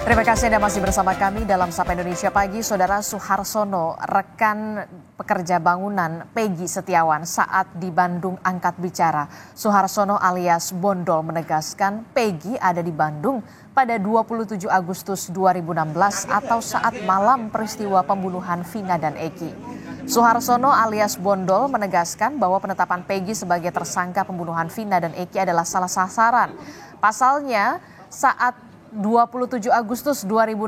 Terima kasih Anda masih bersama kami dalam Sapa Indonesia Pagi. Saudara Suharsono, rekan pekerja bangunan Peggy Setiawan saat di Bandung angkat bicara. Suharsono alias Bondol menegaskan Peggy ada di Bandung pada 27 Agustus 2016 atau saat malam peristiwa pembunuhan Vina dan Eki. Suharsono alias Bondol menegaskan bahwa penetapan Peggy sebagai tersangka pembunuhan Vina dan Eki adalah salah sasaran. Pasalnya, saat 27 Agustus 2016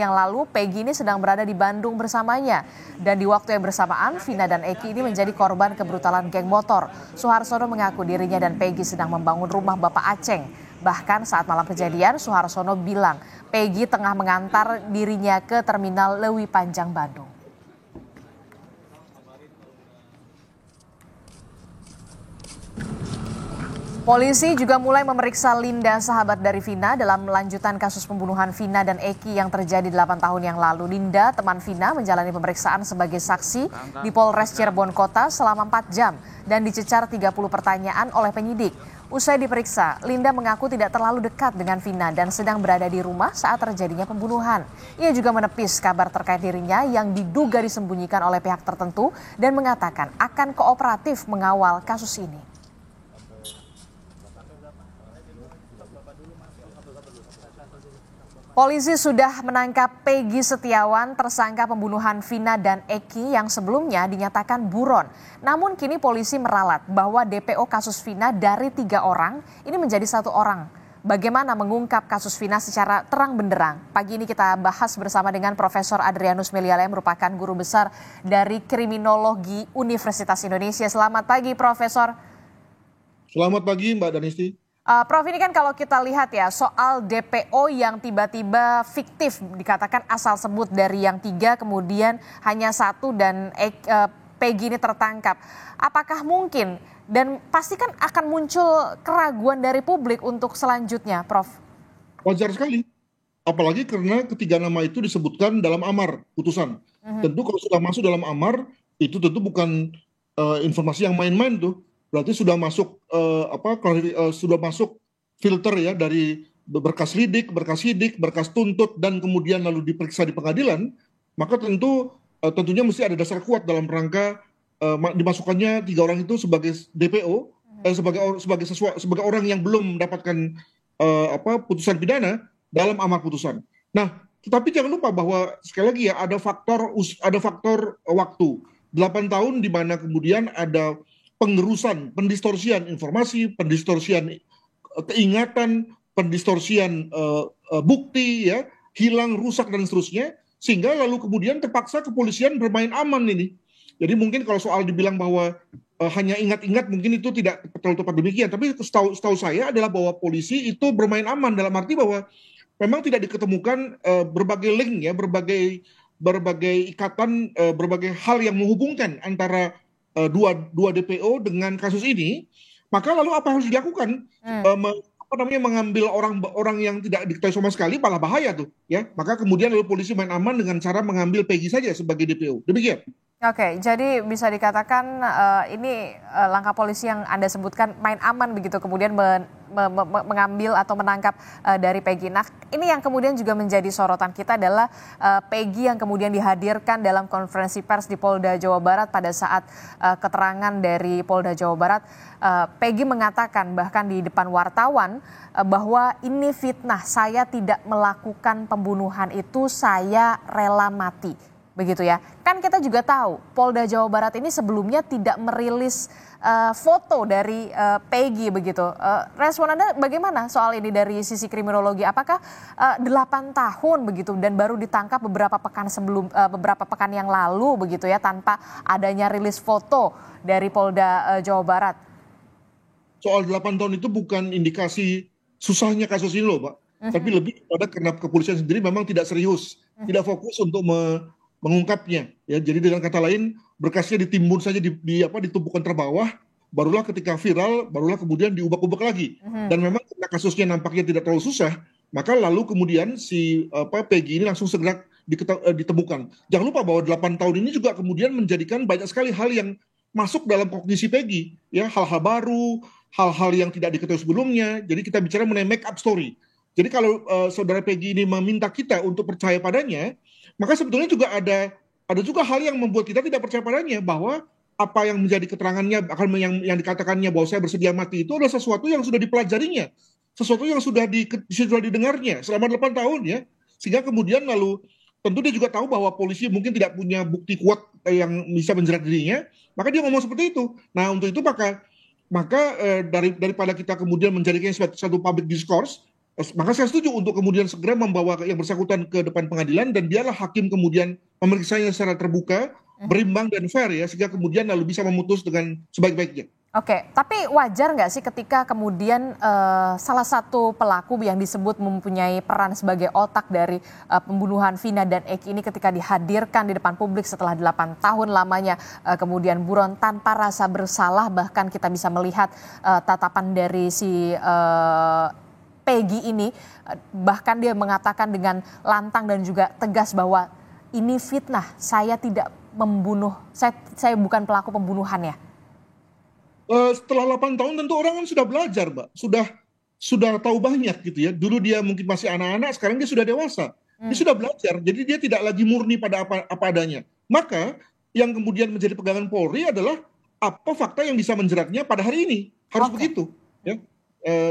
yang lalu, Peggy ini sedang berada di Bandung bersamanya. Dan di waktu yang bersamaan, Vina dan Eki ini menjadi korban kebrutalan geng motor. Suharsono mengaku dirinya dan Peggy sedang membangun rumah Bapak Aceng. Bahkan saat malam kejadian, Suharsono bilang Peggy tengah mengantar dirinya ke Terminal Lewi Panjang Bandung. Polisi juga mulai memeriksa Linda, sahabat dari Vina, dalam melanjutan kasus pembunuhan Vina dan Eki yang terjadi 8 tahun yang lalu. Linda, teman Vina, menjalani pemeriksaan sebagai saksi di Polres Cirebon Kota selama 4 jam dan dicecar 30 pertanyaan oleh penyidik. Usai diperiksa, Linda mengaku tidak terlalu dekat dengan Vina dan sedang berada di rumah saat terjadinya pembunuhan. Ia juga menepis kabar terkait dirinya yang diduga disembunyikan oleh pihak tertentu dan mengatakan akan kooperatif mengawal kasus ini. Polisi sudah menangkap Peggy Setiawan, tersangka pembunuhan Vina dan Eki yang sebelumnya dinyatakan buron. Namun kini polisi meralat bahwa DPO kasus Vina dari 3 orang ini menjadi 1 orang. Bagaimana mengungkap kasus Vina secara terang benderang? Pagi ini kita bahas bersama dengan Profesor Adrianus Meliala yang merupakan guru besar dari Kriminologi Universitas Indonesia. Selamat pagi, Profesor. Selamat pagi, Mbak Danisti. Prof, ini kan kalau kita lihat ya soal DPO yang tiba-tiba fiktif dikatakan asal sebut dari yang 3 kemudian hanya 1 dan Peggy ini tertangkap. Apakah mungkin dan pasti kan akan muncul keraguan dari publik untuk selanjutnya, Prof? Wajar sekali, apalagi karena ketiga nama itu disebutkan dalam amar putusan. Tentu kalau sudah masuk dalam amar itu tentu bukan informasi yang main-main tuh. Berarti sudah masuk sudah masuk filter ya dari berkas lidik, berkas sidik, berkas tuntut dan kemudian lalu diperiksa di pengadilan, maka tentunya mesti ada dasar kuat dalam rangka dimasukkannya 3 orang itu sebagai DPO, sebagai orang yang belum mendapatkan putusan pidana dalam amar putusan. Nah, tetapi jangan lupa bahwa sekali lagi ya ada faktor waktu 8 tahun di mana kemudian ada pengerusan, pendistorsian informasi, pendistorsian keingatan, pendistorsian bukti ya, hilang, rusak dan seterusnya, sehingga lalu kemudian terpaksa kepolisian bermain aman ini. Jadi mungkin kalau soal dibilang bahwa hanya ingat-ingat mungkin itu tidak terlalu tepat demikian, tapi setahu saya adalah bahwa polisi itu bermain aman dalam arti bahwa memang tidak diketemukan berbagai link ya, berbagai ikatan, berbagai hal yang menghubungkan antara dua DPO dengan kasus ini, maka lalu apa yang harus dilakukan? Mengambil orang yang tidak diketahui sama sekali malah bahaya tuh ya. Maka kemudian lalu polisi main aman dengan cara mengambil Peggy saja sebagai DPO. Demikian. Oke, jadi bisa dikatakan ini langkah polisi yang Anda sebutkan main aman begitu, kemudian mengambil atau menangkap dari Peggy. Nah, ini yang kemudian juga menjadi sorotan kita adalah Peggy yang kemudian dihadirkan dalam konferensi pers di Polda Jawa Barat pada saat keterangan dari Polda Jawa Barat. Peggy mengatakan bahkan di depan wartawan bahwa ini fitnah, saya tidak melakukan pembunuhan itu, saya rela mati. Begitu ya, kan kita juga tahu Polda Jawa Barat ini sebelumnya tidak merilis foto dari Peggy begitu. Respon Anda bagaimana soal ini dari sisi kriminologi? Apakah 8 tahun begitu dan baru ditangkap beberapa pekan yang lalu begitu ya tanpa adanya rilis foto dari Polda Jawa Barat? Soal 8 tahun itu bukan indikasi susahnya kasus ini loh, Pak. Tapi lebih pada karena kepolisian sendiri memang tidak serius, tidak fokus untuk mengungkapnya ya. Jadi dengan kata lain berkasnya ditimbun saja ditumpukan terbawah, barulah ketika viral barulah kemudian diubah-ubah lagi. Dan memang karena kasusnya nampaknya tidak terlalu susah, maka lalu kemudian si Peggy ini langsung segera ditemukan. Jangan lupa bahwa 8 tahun ini juga kemudian menjadikan banyak sekali hal yang masuk dalam kognisi Peggy ya, hal-hal baru, hal-hal yang tidak diketahui sebelumnya. Jadi kita bicara mengenai make up story. Jadi kalau saudara Peggy ini meminta kita untuk percaya padanya, maka sebetulnya juga ada juga hal yang membuat kita tidak percaya padanya, bahwa apa yang menjadi keterangannya, akan yang dikatakannya bahwa saya bersedia mati itu adalah sesuatu yang sudah dipelajarinya, sesuatu yang sudah didengarnya selama 8 tahun ya. Sehingga kemudian lalu tentu dia juga tahu bahwa polisi mungkin tidak punya bukti kuat yang bisa menjerat dirinya, maka dia ngomong seperti itu. Nah, untuk itu maka daripada kita kemudian menjadikan satu public discourse, maka saya setuju untuk kemudian segera membawa yang bersangkutan ke depan pengadilan, dan dialah hakim kemudian memeriksanya secara terbuka, berimbang dan fair ya, sehingga kemudian lalu bisa memutus dengan sebaik-baiknya. Oke, tapi wajar nggak sih ketika kemudian salah satu pelaku yang disebut mempunyai peran sebagai otak dari pembunuhan Vina dan Eki ini ketika dihadirkan di depan publik setelah 8 tahun lamanya kemudian buron tanpa rasa bersalah, bahkan kita bisa melihat tatapan dari si Peggy ini, bahkan dia mengatakan dengan lantang dan juga tegas bahwa ini fitnah, saya tidak membunuh, saya bukan pelaku pembunuhan ya. Setelah 8 tahun tentu orang kan sudah belajar, Mbak. Sudah tahu banyak gitu ya. Dulu dia mungkin masih anak-anak, sekarang dia sudah dewasa. Dia sudah belajar, jadi dia tidak lagi murni pada apa adanya. Maka yang kemudian menjadi pegangan Polri adalah apa fakta yang bisa menjeratnya pada hari ini. Harus begitu. Ya.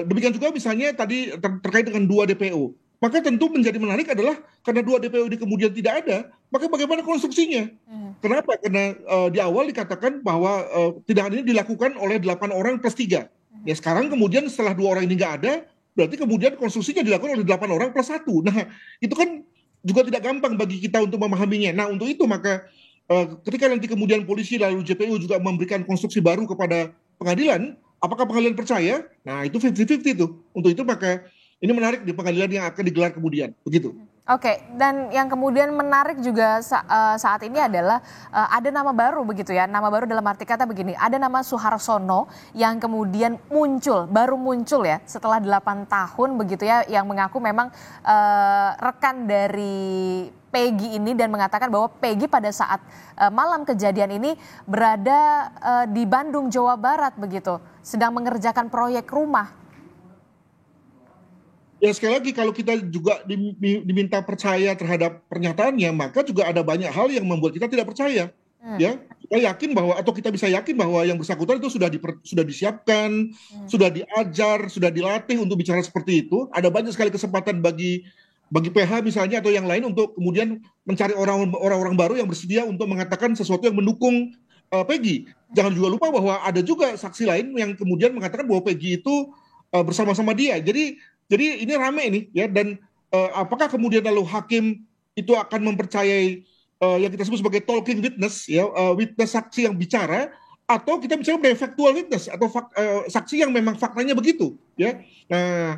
Demikian juga misalnya tadi terkait dengan 2 DPO. Maka tentu menjadi menarik adalah karena 2 DPO ini kemudian tidak ada, maka bagaimana konstruksinya? Kenapa? Karena di awal dikatakan bahwa tindakan ini dilakukan oleh 8 orang plus 3. Ya sekarang kemudian setelah 2 orang ini nggak ada, berarti kemudian konstruksinya dilakukan oleh 8 orang plus 1. Nah itu kan juga tidak gampang bagi kita untuk memahaminya. Nah untuk itu maka ketika nanti kemudian polisi lalu JPU juga memberikan konstruksi baru kepada pengadilan, apakah pengadilan percaya? Nah itu 50-50 tuh. Untuk itu maka ini menarik di pengadilan yang akan digelar kemudian, begitu. Oke, dan yang kemudian menarik juga saat ini adalah ada nama baru begitu ya, nama baru dalam arti kata begini, ada nama Suharsono yang kemudian baru muncul ya setelah 8 tahun begitu ya, yang mengaku memang rekan dari Peggy ini dan mengatakan bahwa Peggy pada saat malam kejadian ini berada di Bandung, Jawa Barat begitu, sedang mengerjakan proyek rumah. Ya sekali lagi kalau kita juga diminta percaya terhadap pernyataannya, maka juga ada banyak hal yang membuat kita tidak percaya. Ya, kita yakin bahwa atau kita bisa yakin bahwa yang bersangkutan itu sudah disiapkan, sudah diajar, sudah dilatih untuk bicara seperti itu. Ada banyak sekali kesempatan bagi PH misalnya atau yang lain untuk kemudian mencari orang-orang baru yang bersedia untuk mengatakan sesuatu yang mendukung Peggy. Jangan juga lupa bahwa ada juga saksi lain yang kemudian mengatakan bahwa Peggy itu bersama-sama dia. Jadi ini rame ini ya, dan apakah kemudian lalu hakim itu akan mempercayai yang kita sebut sebagai talking witness ya, witness saksi yang bicara, atau kita bicara mengenai factual witness atau saksi yang memang faktanya begitu ya. Nah,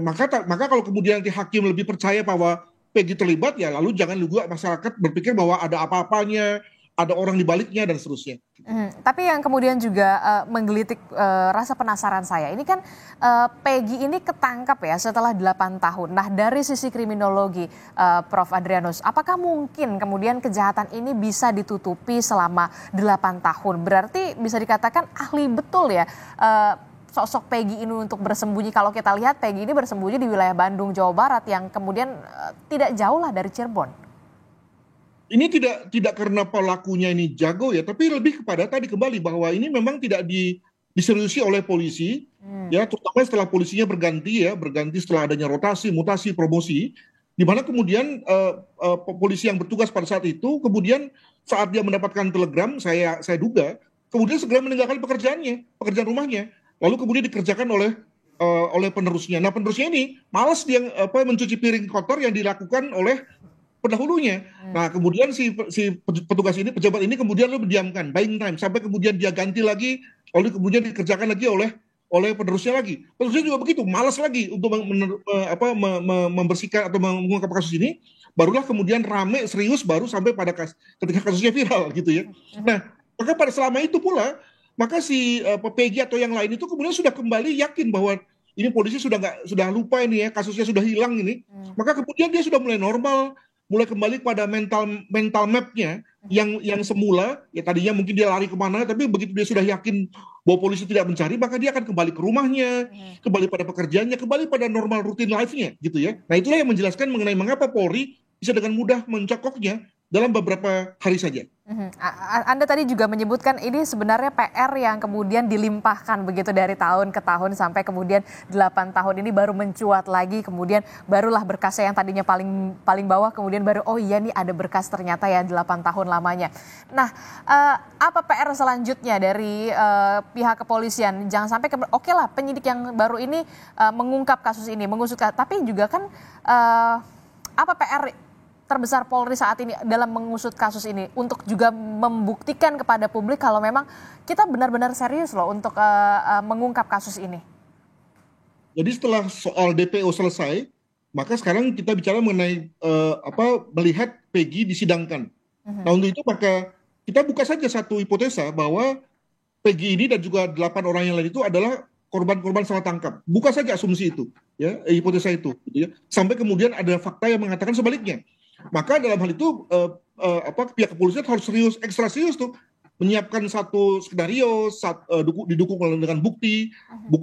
maka kalau kemudian nanti hakim lebih percaya bahwa Peggy terlibat, ya lalu jangan juga masyarakat berpikir bahwa ada apa-apanya, ada orang di baliknya dan seterusnya. Tapi yang kemudian juga menggelitik rasa penasaran saya, ini kan Peggy ini ketangkap ya setelah 8 tahun. Nah dari sisi kriminologi Prof. Adrianus, apakah mungkin kemudian kejahatan ini bisa ditutupi selama 8 tahun? Berarti bisa dikatakan ahli betul ya sosok Peggy ini untuk bersembunyi. Kalau kita lihat Peggy ini bersembunyi di wilayah Bandung, Jawa Barat yang kemudian tidak jauh lah dari Cirebon. Ini tidak karena pelakunya ini jago ya, tapi lebih kepada tadi kembali bahwa ini memang tidak diseriusi oleh polisi, ya terutama setelah polisinya berganti setelah adanya rotasi, mutasi, promosi, di mana kemudian polisi yang bertugas pada saat itu kemudian saat dia mendapatkan telegram, saya duga, kemudian segera meninggalkan pekerjaan rumahnya, lalu kemudian dikerjakan oleh penerusnya. Nah penerusnya ini malas dia mencuci piring kotor yang dilakukan oleh pendahulunya. Nah, kemudian si petugas ini, pejabat ini kemudian lalu mendiamkan, buying time, sampai kemudian dia ganti lagi, lalu kemudian dikerjakan lagi oleh penerusnya lagi. Penerusnya juga begitu, malas lagi untuk membersihkan atau mengungkap kasus ini, barulah kemudian rame serius baru sampai pada ketika kasusnya viral gitu ya. Nah, maka pada selama itu pula, maka si Peggy atau yang lain itu kemudian sudah kembali yakin bahwa ini polisi sudah lupa ini ya, kasusnya sudah hilang ini. Maka kemudian dia sudah mulai normal, mulai kembali pada mental map-nya yang semula ya, tadinya mungkin dia lari kemana, tapi begitu dia sudah yakin bahwa polisi tidak mencari, maka dia akan kembali ke rumahnya, kembali pada pekerjaannya, kembali pada normal rutin life-nya gitu ya. Nah itulah yang menjelaskan mengenai mengapa Polri bisa dengan mudah mencokoknya dalam beberapa hari saja. Anda tadi juga menyebutkan ini sebenarnya PR yang kemudian dilimpahkan begitu dari tahun ke tahun sampai kemudian 8 tahun ini baru mencuat lagi, kemudian barulah berkasnya yang tadinya paling bawah kemudian baru oh iya nih ada berkas ternyata ya 8 tahun lamanya. Nah, apa PR selanjutnya dari pihak kepolisian? Jangan sampai oke lah penyidik yang baru ini mengungkap kasus ini, mengusut, tapi juga kan apa PR terbesar Polri saat ini dalam mengusut kasus ini untuk juga membuktikan kepada publik kalau memang kita benar-benar serius loh untuk mengungkap kasus ini. Jadi setelah soal DPO selesai, maka sekarang kita bicara mengenai melihat Peggy disidangkan. Nah untuk itu maka kita buka saja satu hipotesa bahwa Peggy ini dan juga 8 orang yang lain itu adalah korban-korban salah tangkap. Buka saja asumsi itu, ya hipotesa itu, gitu ya. Sampai kemudian ada fakta yang mengatakan sebaliknya. Maka dalam hal itu pihak kepolisian harus serius, ekstra serius tuh menyiapkan satu skenario, didukung dengan bukti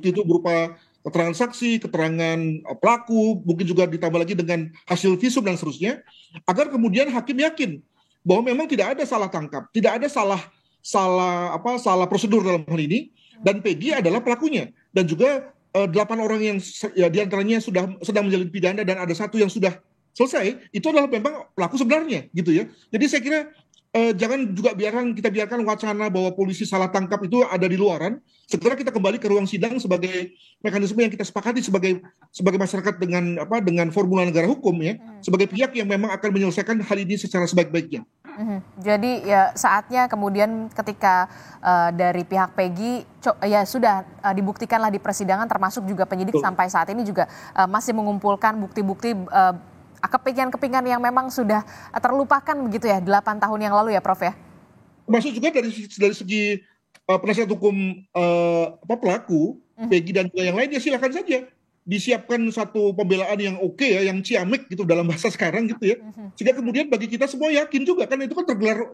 itu berupa keterangan saksi, keterangan pelaku, mungkin juga ditambah lagi dengan hasil visum dan seterusnya, agar kemudian hakim yakin bahwa memang tidak ada salah tangkap, tidak ada salah prosedur dalam hal ini, dan Peggy adalah pelakunya, dan juga 8 orang yang ya, diantaranya sedang menjalani pidana dan ada satu yang sudah selesai, itu adalah memang pelaku sebenarnya gitu ya. Jadi saya kira jangan juga kita biarkan wacana bahwa polisi salah tangkap itu ada di luaran. Segera kita kembali ke ruang sidang sebagai mekanisme yang kita sepakati sebagai masyarakat dengan formula negara hukum ya, sebagai pihak yang memang akan menyelesaikan hal ini secara sebaik-baiknya. Jadi ya saatnya kemudian ketika dari pihak Peggy ya sudah dibuktikanlah di persidangan, termasuk juga penyidik sampai saat ini juga masih mengumpulkan bukti-bukti kepingan-kepingan yang memang sudah terlupakan begitu ya 8 tahun yang lalu ya Prof ya. Termasuk juga dari segi penasihat hukum pelaku Peggy dan juga yang lainnya, silakan saja disiapkan satu pembelaan yang oke ya, yang ciamik gitu dalam bahasa sekarang gitu ya, sehingga kemudian bagi kita semua yakin juga kan itu kan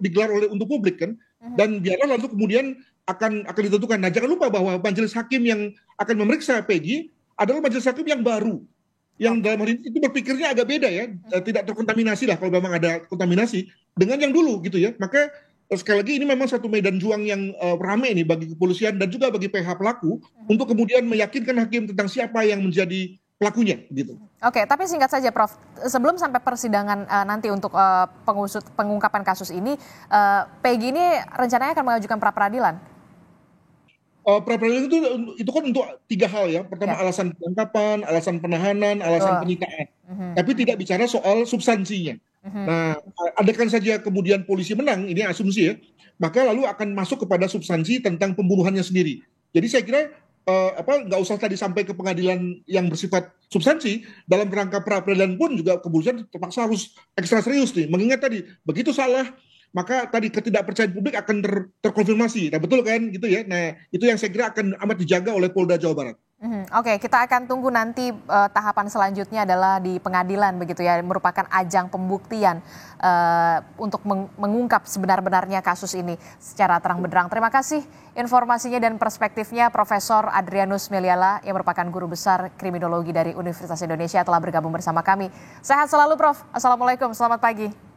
digelar untuk publik kan, dan biarlah lalu kemudian akan ditentukan. Nah jangan lupa bahwa majelis hakim yang akan memeriksa Peggy adalah majelis hakim yang baru, yang dalam hal ini itu berpikirnya agak beda ya, tidak terkontaminasi lah kalau memang ada kontaminasi dengan yang dulu gitu ya. Maka sekali lagi ini memang satu medan juang yang ramai nih bagi kepolisian dan juga bagi pihak pelaku untuk kemudian meyakinkan hakim tentang siapa yang menjadi pelakunya gitu. Oke, tapi singkat saja Prof, sebelum sampai persidangan nanti untuk pengungkapan kasus ini, Peggy ini rencananya akan mengajukan pra peradilan. Pra-peradilan itu kan untuk 3 hal ya. Pertama alasan penangkapan, alasan penahanan, alasan penyitaan. Tapi tidak bicara soal substansinya. Nah, andaikan saja kemudian polisi menang, ini asumsi ya, maka lalu akan masuk kepada substansi tentang pembunuhannya sendiri. Jadi saya kira nggak usah tadi sampai ke pengadilan yang bersifat substansi, dalam rangka pra-peradilan pun juga kepolisian terpaksa harus ekstra serius nih. Mengingat tadi begitu salah, maka tadi ketidakpercayaan publik akan terkonfirmasi. Nah betul kan gitu ya. Nah itu yang saya kira akan amat dijaga oleh Polda Jawa Barat. Oke, kita akan tunggu nanti tahapan selanjutnya adalah di pengadilan begitu ya, merupakan ajang pembuktian untuk mengungkap sebenar-benarnya kasus ini secara terang-benderang. Terima kasih informasinya dan perspektifnya Profesor Adrianus Meliala yang merupakan guru besar kriminologi dari Universitas Indonesia telah bergabung bersama kami. Sehat selalu Prof. Assalamualaikum, selamat pagi.